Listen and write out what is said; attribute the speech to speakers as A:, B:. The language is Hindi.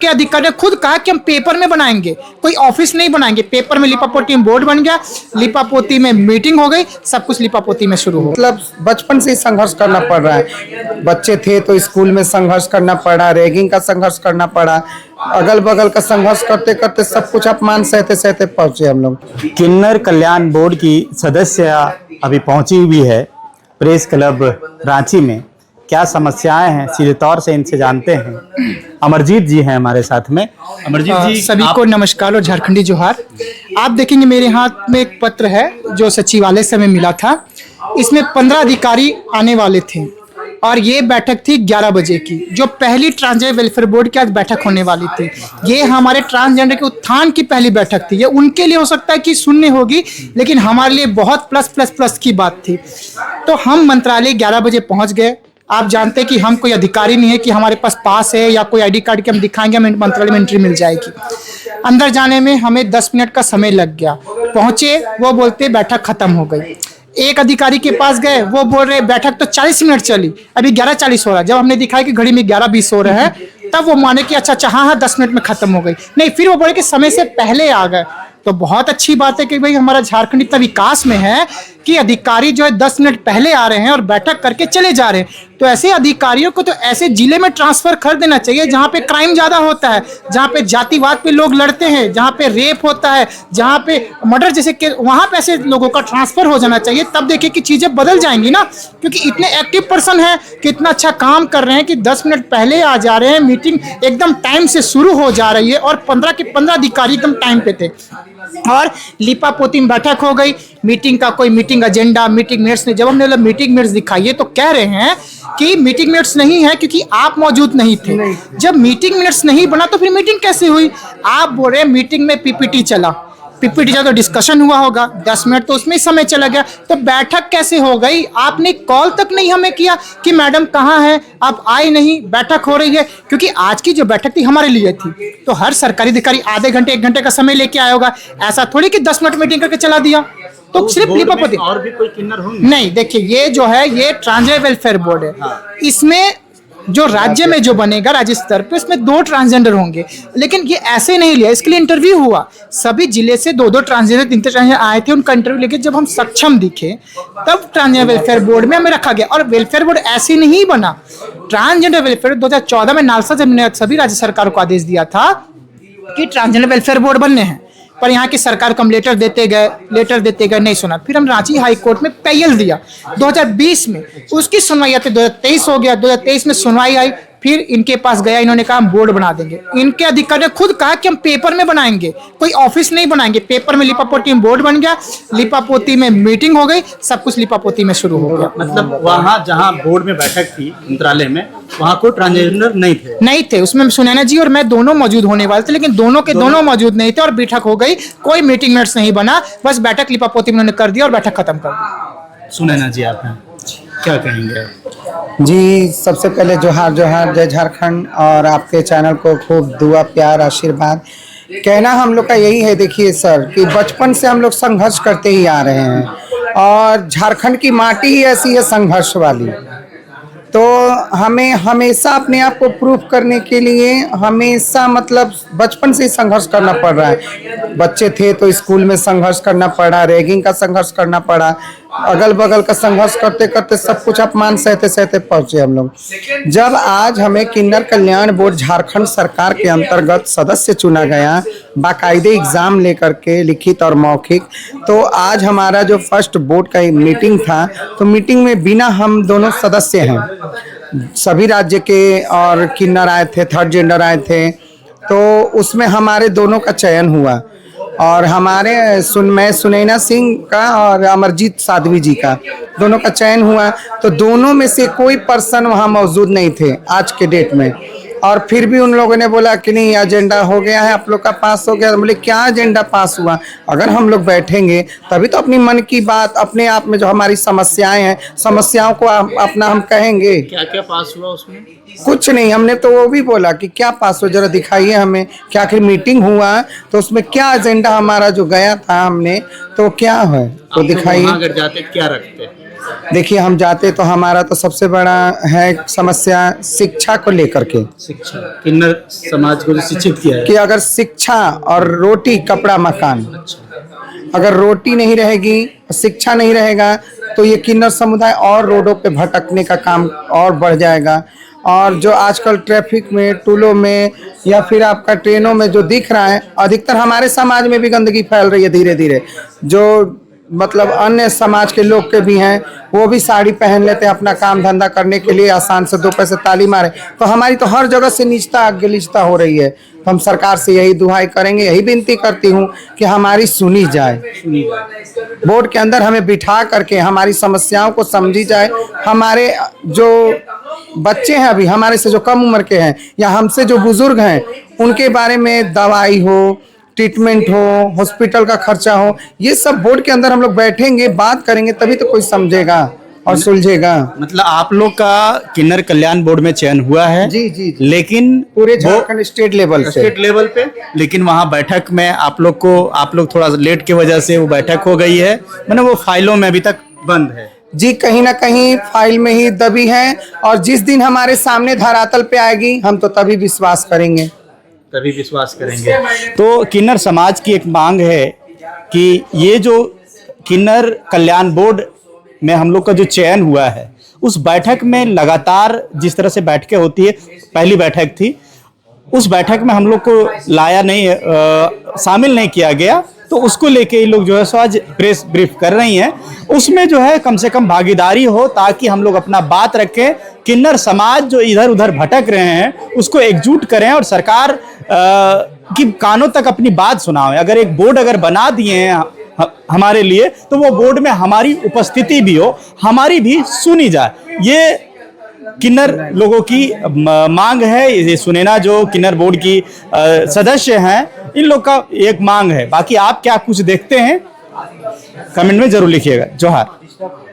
A: के अधिकारी ने खुद कहा कि हम पेपर में बनाएंगे, कोई ऑफिस नहीं बनाएंगे। पेपर में लिपापोती में बोर्ड बन गया, लिपापोती में मीटिंग हो गई, सब कुछ लिपापोती में शुरू हो।
B: मतलब बचपन से ही संघर्ष करना पड़ रहा है। बच्चे थे तो स्कूल में संघर्ष करना पड़ा, रैगिंग का संघर्ष करना पड़ा, अगल बगल का संघर्ष करते करते सब कुछ अपमान सहते सहते पहुंचे हम लोग।
C: किन्नर कल्याण बोर्ड की सदस्य अभी पहुंची हुई है प्रेस क्लब रांची में। क्या समस्याएं हैं सीधे तौर से इनसे जानते हैं। अमरजीत जी हैं हमारे साथ में। अमरजीत जी,
A: सभी को नमस्कार और झारखंडी जोहार। आप देखेंगे मेरे हाथ में एक पत्र है जो सचिवालय से हमें मिला था। इसमें 15 अधिकारी आने वाले थे और ये बैठक थी 11 बजे की, जो पहली ट्रांसजेंडर वेलफेयर बोर्ड की आज बैठक होने वाली थी। ये हमारे ट्रांसजेंडर के उत्थान की पहली बैठक थी। ये उनके लिए हो सकता है कि शून्य होगी, लेकिन हमारे लिए बहुत प्लस प्लस प्लस की बात थी। तो हम मंत्रालय 11 बजे पहुंच गए। आप जानते हैं कि हम कोई अधिकारी नहीं है कि हमारे पास है या कोई आईडी कार्ड के हम दिखाएंगे हमें मंत्रालय में एंट्री मिल जाएगी। अंदर जाने में हमें 10 मिनट का समय लग गया। पहुंचे, वो बोलते बैठक खत्म हो गई। एक अधिकारी के पास गए, वो बोल रहे बैठक तो 40 मिनट चली, अभी 11:40 हो रहा है। जब हमने दिखाया कि घड़ी में 11:20 हो रहा है, तब वो माने कि अच्छा हाँ 10 मिनट में खत्म हो गई। नहीं, फिर वो बोले कि समय से पहले आ गए। तो बहुत अच्छी बात है कि भाई हमारा झारखंड इतना विकास में है कि अधिकारी जो है 10 मिनट पहले आ रहे हैं और बैठक करके चले जा रहे हैं। तो ऐसे अधिकारियों को तो ऐसे जिले में ट्रांसफर कर देना चाहिए जहां पे क्राइम ज्यादा होता है, जहां पे जातिवाद पे लोग लड़ते हैं, जहां पे रेप होता है, जहां पे मर्डर जैसे के, वहां पे ऐसे लोगों का ट्रांसफर हो जाना चाहिए। तब देखिए कि चीजें बदल जाएंगी ना, क्योंकि इतने एक्टिव पर्सन है कि इतना अच्छा काम कर रहे हैं कि 10 मिनट पहले आ जा रहे हैं, मीटिंग एकदम टाइम से शुरू हो जा रही है और 15 के 15 अधिकारी एकदम टाइम पे थे। और लिपापोती में बैठक हो गई। मीटिंग का कोई मीटिंग एजेंडा, मीटिंग मिनट्स नहीं। जब हमने मीटिंग मिनट्स दिखाइए तो कह रहे हैं कि मीटिंग मिनट्स नहीं है क्योंकि आप मौजूद नहीं थे। जब मीटिंग मिनट्स नहीं बना तो फिर मीटिंग कैसे हुई? आप बोल रहे हैं मीटिंग में पीपीटी चला, पीपीटी चला तो डिस्कशन हुआ होगा, 10 मिनट तो उसमें समय चला गया। तो बैठक कैसे हो गई? आपने कॉल तक नहीं हमें किया कि मैडम कहाँ है, आप आए नहीं, बैठक हो रही है। क्योंकि आज की जो बैठक थी हमारे लिए थी, तो हर सरकारी अधिकारी आधे घंटे 1 घंटे का समय लेके आया होगा। ऐसा थोड़ी कि 10 मिनट मीटिंग करके चला दिया। तो सिर्फ लिपापोती
C: और भी कोई किन्नर होंगे?
A: नहीं, देखिए ये जो है ये ट्रांसजेंडर वेलफेयर बोर्ड है। इसमें जो राज्य में जो बनेगा राज्य स्तर पे, उसमें 2 ट्रांसजेंडर होंगे। लेकिन ये ऐसे नहीं लिया, इसके लिए इंटरव्यू हुआ। सभी जिले से 2-2 ट्रांसजेंडर 3 ट्रांसजेंडर आए थे, उनका इंटरव्यू लेके जब हम सक्षम दिखे तब ट्रांसजेंडर वेलफेयर बोर्ड में हमें रखा गया। और वेलफेयर बोर्ड ऐसे नहीं बना। ट्रांसजेंडर वेलफेयर 2014 में नालसा जब ने सभी राज्य सरकारों को आदेश दिया था कि ट्रांसजेंडर वेलफेयर बोर्ड बनने हैं, पर यहाँ की सरकार को हम लेटर देते गए, नहीं सुना। फिर हम रांची हाई कोर्ट में पीएल दिया 2020 में, उसकी सुनवाई आती 2023 हो गया। 2023 में सुनवाई आई, फिर इनके पास गया, इन्होंने कहा हम बोर्ड बना देंगे। इनके अधिकारी ने खुद कहा कि हम पेपर में बनाएंगे, कोई ऑफिस नहीं बनाएंगे। पेपर में लिपापोती में बोर्ड बन गया, लिपापोती में मीटिंग हो गई, सब कुछ लिपापोती में शुरू हो गया।
C: मतलब वहाँ जहाँ बोर्ड में बैठक थी मंत्रालय में, वहाँ कोई ट्रांसजेंडर नहीं थे। उसमें सुनैना जी और मैं दोनों मौजूद होने वाले थे, लेकिन दोनों मौजूद नहीं थे और बैठक हो गई। कोई मीटिंग मिनट्स नहीं बना, बस बैठक लिपापोती में उन्होंने कर दिया और बैठक खत्म कर दी। सुनैना जी, आप क्या कहेंगे?
B: जी, सबसे पहले जोहार जोहार, जय झारखंड। और आपके चैनल को खूब दुआ प्यार आशीर्वाद। कहना हम लोग का यही है, देखिए सर, कि बचपन से हम लोग संघर्ष करते ही आ रहे हैं और झारखंड की माटी ही ऐसी है संघर्ष वाली। तो हमें हमेशा अपने आप को प्रूफ करने के लिए हमेशा मतलब बचपन से ही संघर्ष करना पड़ रहा है। बच्चे थे तो स्कूल में संघर्ष करना पड़ा, रैगिंग का संघर्ष करना पड़ा, अगल बगल का संघर्ष करते करते सब कुछ अपमान सहते सहते पहुंचे हम लोग। जब आज हमें किन्नर कल्याण बोर्ड झारखंड सरकार के अंतर्गत सदस्य चुना गया, बाकायदे एग्जाम लेकर के, लिखित और मौखिक, तो आज हमारा जो फर्स्ट बोर्ड का मीटिंग था, तो मीटिंग में बिना हम दोनों सदस्य हैं, सभी राज्य के और किन्नर आए थे, थर्ड जेंडर आए थे, तो उसमें हमारे दोनों का चयन हुआ। और हमारे मैं सुनैना सिंह का और अमरजीत साध्वी जी का दोनों का चयन हुआ। तो दोनों में से कोई पर्सन वहाँ मौजूद नहीं थे आज के डेट में। और फिर भी उन लोगों ने बोला कि नहीं एजेंडा हो गया है, आप लोग का पास हो गया। बोले क्या एजेंडा पास हुआ? अगर हम लोग बैठेंगे तभी तो अपनी मन की बात, अपने आप में जो हमारी समस्याएं हैं, समस्याओं को अपना हम कहेंगे।
C: क्या क्या पास हुआ उसमें?
B: कुछ नहीं, हमने तो वो भी बोला कि क्या पास हो, जरा दिखाइए हमें। क्या आखिर मीटिंग हुआ तो उसमें क्या एजेंडा हमारा जो गया था हमने, तो क्या है तो दिखाइए।
C: अगर जाते क्या रखते?
B: देखिए हम जाते तो हमारा तो सबसे बड़ा है समस्या शिक्षा को लेकर के,
C: शिक्षा किन्नर समाज को जो शिक्षित किया है।
B: कि अगर शिक्षा और रोटी कपड़ा मकान, अगर रोटी नहीं रहेगी, शिक्षा नहीं रहेगा, तो ये किन्नर समुदाय और रोडों पे भटकने का काम और बढ़ जाएगा। और जो आजकल ट्रैफिक में, टूलों में या फिर आपका ट्रेनों में जो दिख रहा है, अधिकतर हमारे समाज में भी गंदगी फैल रही है धीरे धीरे। जो मतलब अन्य समाज के लोग के भी हैं, वो भी साड़ी पहन लेते हैं अपना काम धंधा करने के लिए, आसान से 2 पैसे ताली मारे। तो हमारी तो हर जगह से नीचता गिलिचता हो रही है। तो हम सरकार से यही दुहाई करेंगे, यही विनती करती हूँ कि हमारी सुनी जाए, बोर्ड के अंदर हमें बिठा करके हमारी समस्याओं को समझी जाए। हमारे जो बच्चे हैं अभी हमारे से जो कम उम्र के हैं या हमसे जो बुजुर्ग हैं, उनके बारे में दवाई हो, ट्रीटमेंट हो, हॉस्पिटल का खर्चा हो, ये सब बोर्ड के अंदर हम लोग बैठेंगे, बात करेंगे, तभी तो कोई समझेगा और सुलझेगा।
C: मतलब आप लोग का किन्नर कल्याण बोर्ड में चयन हुआ है?
B: जी।
C: लेकिन
B: पूरे झारखंड स्टेट लेवल
C: पे, लेकिन वहाँ बैठक में आप लोग थोड़ा लेट की वजह से वो बैठक हो गई है, मतलब वो फाइलों में अभी तक बंद है।
B: जी, कहीं ना कहीं फाइल में ही दबी है, और जिस दिन हमारे सामने धरातल पे आएगी हम तो तभी विश्वास करेंगे।
C: तो किन्नर समाज की एक मांग है कि ये जो किन्नर कल्याण बोर्ड में हम लोग का जो चयन हुआ है, उस बैठक में लगातार जिस तरह से बैठकें होती है, पहली बैठक थी, उस बैठक में हम लोग को लाया नहीं, शामिल नहीं किया गया। तो उसको लेके ये लोग जो है सो आज प्रेस ब्रीफ कर रही हैं। उसमें जो है कम से कम भागीदारी हो, ताकि हम लोग अपना बात रखें, किन्नर समाज जो इधर उधर भटक रहे हैं उसको एकजुट करें और सरकार की कानों तक अपनी बात सुनाएं। अगर एक बोर्ड अगर बना दिए हैं हमारे लिए, तो वो बोर्ड में हमारी उपस्थिति भी हो, हमारी भी सुनी जाए। ये किन्नर लोगों की मांग है। ये सुनैना जो किन्नर बोर्ड की सदस्य हैं, इन लोग का एक मांग है। बाकी आप क्या कुछ देखते हैं कमेंट में जरूर लिखिएगा। जोहार।